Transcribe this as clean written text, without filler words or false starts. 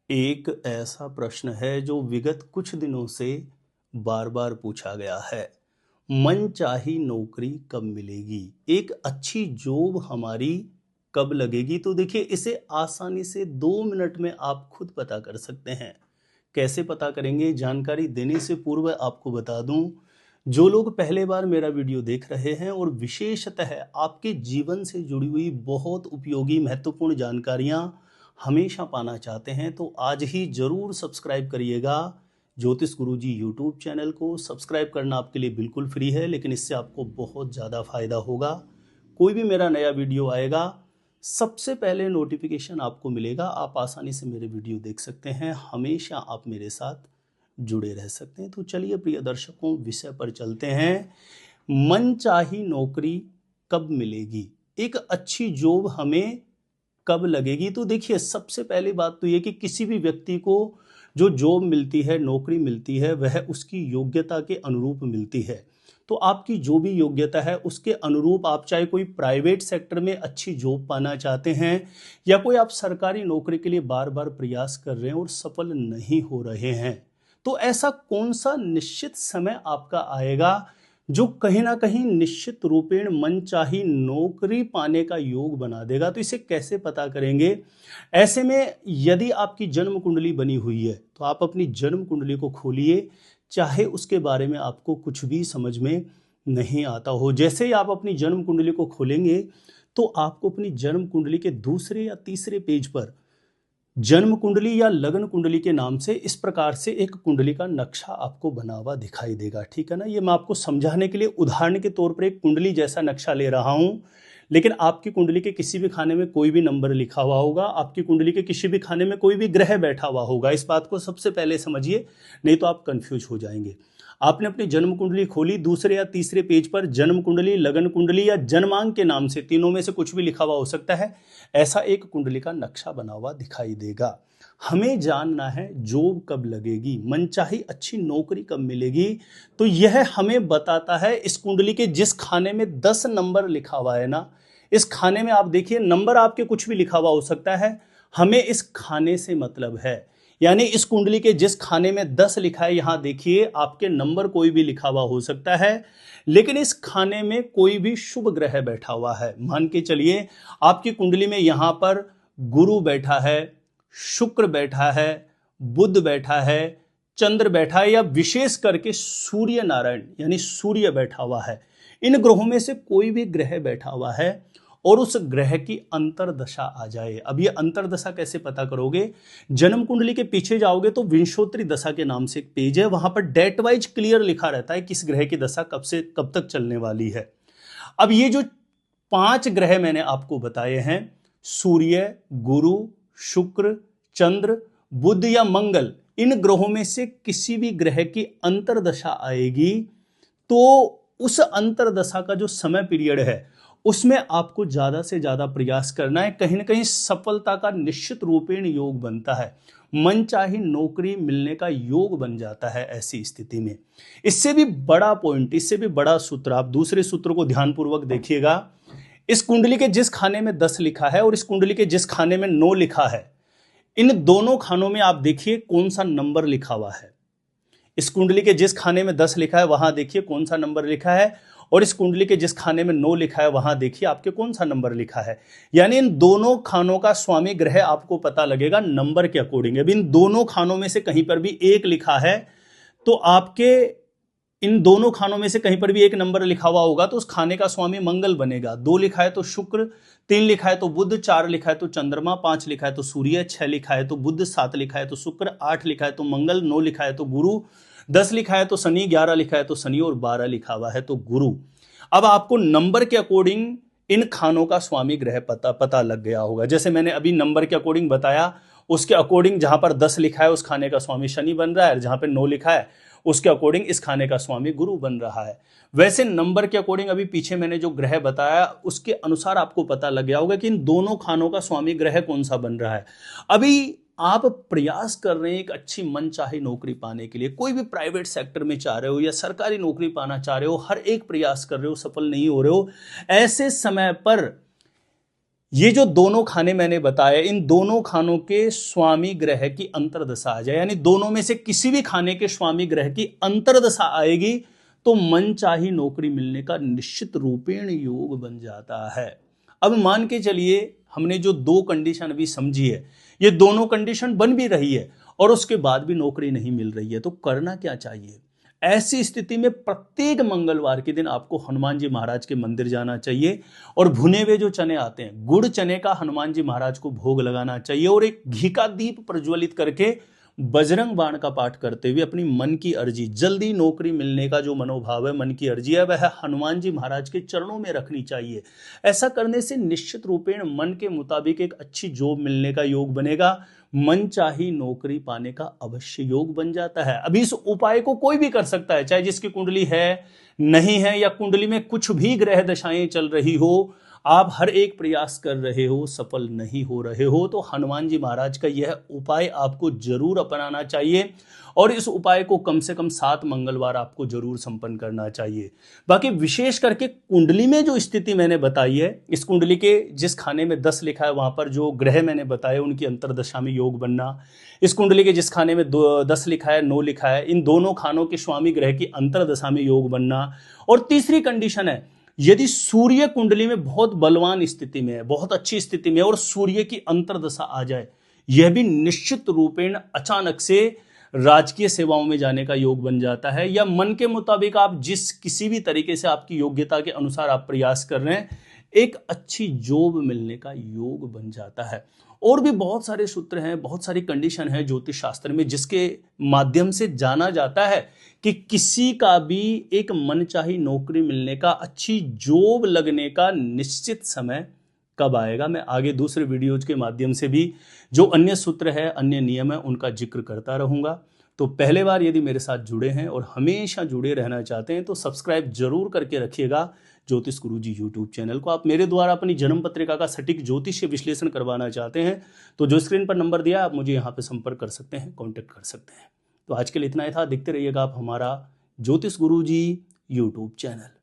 एक ऐसा प्रश्न है जो विगत कुछ दिनों से बार बार पूछा गया है। मनचाही नौकरी कब मिलेगी? एक अच्छी जॉब हमारी कब लगेगी? तो देखिए, इसे आसानी से 2 मिनट में आप खुद पता कर सकते हैं। कैसे पता करेंगे? जानकारी देने से पूर्व आपको बता दूं, जो लोग पहले बार मेरा वीडियो देख रहे हैं और विशेषतः आपके जीवन से जुड़ी हुई बहुत उपयोगी महत्वपूर्ण जानकारियां हमेशा पाना चाहते हैं, तो आज ही जरूर सब्सक्राइब करिएगा ज्योतिष गुरुजी यूट्यूब चैनल को। सब्सक्राइब करना आपके लिए बिल्कुल फ्री है, लेकिन इससे आपको बहुत ज़्यादा फायदा होगा। कोई भी मेरा नया वीडियो आएगा, सबसे पहले नोटिफिकेशन आपको मिलेगा। आप आसानी से मेरे वीडियो देख सकते हैं, हमेशा आप मेरे साथ जुड़े रह सकते हैं। तो चलिए प्रिय दर्शकों, विषय पर चलते हैं। मनचाही नौकरी कब मिलेगी? एक अच्छी जॉब हमें कब लगेगी? तो देखिए, सबसे पहली बात तो ये कि किसी भी व्यक्ति को जो जॉब मिलती है, नौकरी मिलती है, वह उसकी योग्यता के अनुरूप मिलती है। तो आपकी जो भी योग्यता है उसके अनुरूप, आप चाहे कोई प्राइवेट सेक्टर में अच्छी जॉब पाना चाहते हैं या कोई आप सरकारी नौकरी के लिए बार बार प्रयास कर रहे हैं और सफल नहीं हो रहे हैं, तो ऐसा कौन सा निश्चित समय आपका आएगा जो कहीं ना कहीं निश्चित रूपेण मनचाही नौकरी पाने का योग बना देगा? तो इसे कैसे पता करेंगे? ऐसे में यदि आपकी जन्म कुंडली बनी हुई है तो आप अपनी जन्म कुंडली को खोलिए, चाहे उसके बारे में आपको कुछ भी समझ में नहीं आता हो। जैसे ही आप अपनी जन्म कुंडली को खोलेंगे तो आपको अपनी जन्म कुंडली के दूसरे या तीसरे पेज पर जन्म कुंडली या लगन कुंडली के नाम से इस प्रकार से एक कुंडली का नक्शा आपको बना हुआ दिखाई देगा। ठीक है ना? ये मैं आपको समझाने के लिए उदाहरण के तौर पर एक कुंडली जैसा नक्शा ले रहा हूं, लेकिन आपकी कुंडली के किसी भी खाने में कोई भी नंबर लिखा हुआ होगा, आपकी कुंडली के किसी भी खाने में कोई भी ग्रह बैठा हुआ होगा। इस बात को सबसे पहले समझिए, नहीं तो आप कंफ्यूज हो जाएंगे। आपने अपनी जन्म कुंडली खोली, दूसरे या तीसरे पेज पर जन्म कुंडली, लगन कुंडली या जन्मांक के नाम से, तीनों में से कुछ भी लिखा हुआ हो सकता है, ऐसा एक कुंडली का नक्शा बना हुआ दिखाई देगा। हमें जानना है जॉब कब लगेगी, मनचाही अच्छी नौकरी कब मिलेगी। तो यह हमें बताता है इस कुंडली के जिस खाने में 10 नंबर लिखा हुआ है ना, इस खाने में आप देखिए, नंबर आपके कुछ भी लिखा हुआ हो सकता है, हमें इस खाने से मतलब है। यानी इस कुंडली के जिस खाने में 10 लिखा है, यहां देखिए आपके नंबर कोई भी लिखा हुआ हो सकता है, लेकिन इस खाने में कोई भी शुभ ग्रह बैठा हुआ है। मान के चलिए आपकी कुंडली में यहां पर गुरु बैठा है, शुक्र बैठा है, बुध बैठा है, चंद्र बैठा है, या विशेष करके सूर्य नारायण यानी सूर्य बैठा हुआ है। इन ग्रहों में से कोई भी ग्रह बैठा हुआ है और उस ग्रह की अंतरदशा आ जाए। अब ये अंतरदशा कैसे पता करोगे? जन्म कुंडली के पीछे जाओगे तो विंशोत्तरी दशा के नाम से एक पेज है, वहां पर डेट वाइज क्लियर लिखा रहता है किस ग्रह की दशा कब से कब तक चलने वाली है। अब ये जो 5 ग्रह मैंने आपको बताए हैं, सूर्य, गुरु, शुक्र, चंद्र, बुध या मंगल, इन ग्रहों में से किसी भी ग्रह की अंतरदशा आएगी तो उस अंतरदशा का जो समय पीरियड है उसमें आपको ज्यादा से ज्यादा प्रयास करना है। कहीं ना कहीं सफलता का निश्चित रूपेण योग बनता है, मनचाही नौकरी मिलने का योग बन जाता है ऐसी स्थिति में। इससे भी बड़ा पॉइंट, इससे भी बड़ा सूत्र, आप दूसरे सूत्र को ध्यानपूर्वक देखिएगा। इस कुंडली के जिस खाने में 10 लिखा है और इस कुंडली के जिस खाने में 9 लिखा है, इन दोनों खानों में आप देखिए कौन सा नंबर लिखा हुआ है। इस कुंडली के जिस खाने में 10 लिखा है वहां देखिए कौन सा नंबर लिखा है, और इस कुंडली के जिस खाने में 9 लिखा है वहां देखिए आपके कौन सा नंबर लिखा है। यानी इन दोनों खानों का स्वामी ग्रह आपको पता लगेगा नंबर के अकॉर्डिंग। अब इन दोनों खानों में से कहीं पर भी एक लिखा है तो आपके इन दोनों खानों में से कहीं पर भी एक नंबर लिखा हुआ होगा तो उस खाने का स्वामी मंगल बनेगा। 2 लिखा है तो शुक्र, 3 लिखा है तो बुध, 4 लिखा है तो चंद्रमा, 5 लिखा है तो सूर्य, 6 लिखा है तो बुध, 7 लिखा है तो शुक्र, 8 लिखा है तो मंगल, 9 लिखा है तो गुरु, 10 लिखा है तो शनि, 11 लिखा है तो शनि और 12 लिखा हुआ है तो गुरु। अब आपको नंबर के अकॉर्डिंग इन खानों का स्वामी ग्रह पता लग गया होगा। जैसे मैंने अभी नंबर के अकॉर्डिंग बताया, उसके अकॉर्डिंग जहां पर 10 लिखा है उस खाने का स्वामी शनि बन रहा है, जहां पर 9 लिखा है उसके अकॉर्डिंग इस खाने का स्वामी गुरु बन रहा है। वैसे नंबर के अकॉर्डिंग अभी पीछे मैंने जो ग्रह बताया उसके अनुसार आपको पता लग गया होगा कि इन दोनों खानों का स्वामी ग्रह कौन सा बन रहा है। अभी आप प्रयास कर रहे हैं एक अच्छी मनचाही नौकरी पाने के लिए, कोई भी प्राइवेट सेक्टर में चाह रहे हो या सरकारी नौकरी पाना चाह रहे हो, हर एक प्रयास कर रहे हो, सफल नहीं हो रहे हो, ऐसे समय पर ये जो दोनों खाने मैंने बताए, इन दोनों खानों के स्वामी ग्रह की अंतर्दशा आ जाए, यानी दोनों में से किसी भी खाने के स्वामी ग्रह की अंतर्दशा आएगी तो मनचाही नौकरी मिलने का निश्चित रूपेण योग बन जाता है। अब मान के चलिए हमने जो दो कंडीशन अभी समझी है, ये दोनों कंडीशन बन भी रही है और उसके बाद भी नौकरी नहीं मिल रही है, तो करना क्या चाहिए? ऐसी स्थिति में प्रत्येक मंगलवार के दिन आपको हनुमान जी महाराज के मंदिर जाना चाहिए और भुने हुए जो चने आते हैं, गुड़ चने का हनुमान जी महाराज को भोग लगाना चाहिए और एक घी का दीप प्रज्वलित करके बजरंग बाण का पाठ करते हुए अपनी मन की अर्जी, जल्दी नौकरी मिलने का जो मनोभाव है, मन की अर्जी है, वह हनुमान जी महाराज के चरणों में रखनी चाहिए। ऐसा करने से निश्चित रूपेण मन के मुताबिक एक अच्छी जॉब मिलने का योग बनेगा, मनचाही नौकरी पाने का अवश्य योग बन जाता है। अभी इस उपाय को कोई भी कर सकता है, चाहे जिसकी कुंडली है, नहीं है, या कुंडली में कुछ भी ग्रह दशाएं चल रही हो, आप हर एक प्रयास कर रहे हो, सफल नहीं हो रहे हो, तो हनुमान जी महाराज का यह उपाय आपको जरूर अपनाना चाहिए और इस उपाय को कम से कम 7 मंगलवार आपको जरूर संपन्न करना चाहिए। बाकी विशेष करके कुंडली में जो स्थिति मैंने बताई है, इस कुंडली के जिस खाने में 10 लिखा है वहां पर जो ग्रह मैंने बताए उनकी अंतर्दशा में योग बनना, इस कुंडली के जिस खाने में 10 लिखा है, 9 लिखा है, इन दोनों खानों के स्वामी ग्रह की अंतर्दशा में योग बनना, और तीसरी कंडीशन है यदि सूर्य कुंडली में बहुत बलवान स्थिति में है, बहुत अच्छी स्थिति में है और सूर्य की अंतर्दशा आ जाए, यह भी निश्चित रूपेण अचानक से राजकीय सेवाओं में जाने का योग बन जाता है, या मन के मुताबिक आप जिस किसी भी तरीके से आपकी योग्यता के अनुसार आप प्रयास कर रहे हैं, एक अच्छी जॉब मिलने का योग बन जाता है। और भी बहुत सारे सूत्र हैं, बहुत सारी कंडीशन है ज्योतिष शास्त्र में जिसके माध्यम से जाना जाता है कि किसी का भी एक मनचाही नौकरी मिलने का, अच्छी जॉब लगने का निश्चित समय कब आएगा। मैं आगे दूसरे वीडियोज के माध्यम से भी जो अन्य सूत्र है, अन्य नियम है, उनका जिक्र करता रहूंगा। तो पहले बार यदि मेरे साथ जुड़े हैं और हमेशा जुड़े रहना चाहते हैं तो सब्सक्राइब जरूर करके रखिएगा ज्योतिष गुरुजी यूट्यूब चैनल को। आप मेरे द्वारा अपनी जन्म पत्रिका का सटीक ज्योतिषीय विश्लेषण करवाना चाहते हैं तो जो स्क्रीन पर नंबर दिया आप मुझे यहाँ पे संपर्क कर सकते हैं, कॉन्टेक्ट कर सकते हैं। तो आज के लिए इतना ही था। देखते रहिएगा आप हमारा ज्योतिष गुरुजी यूट्यूब चैनल।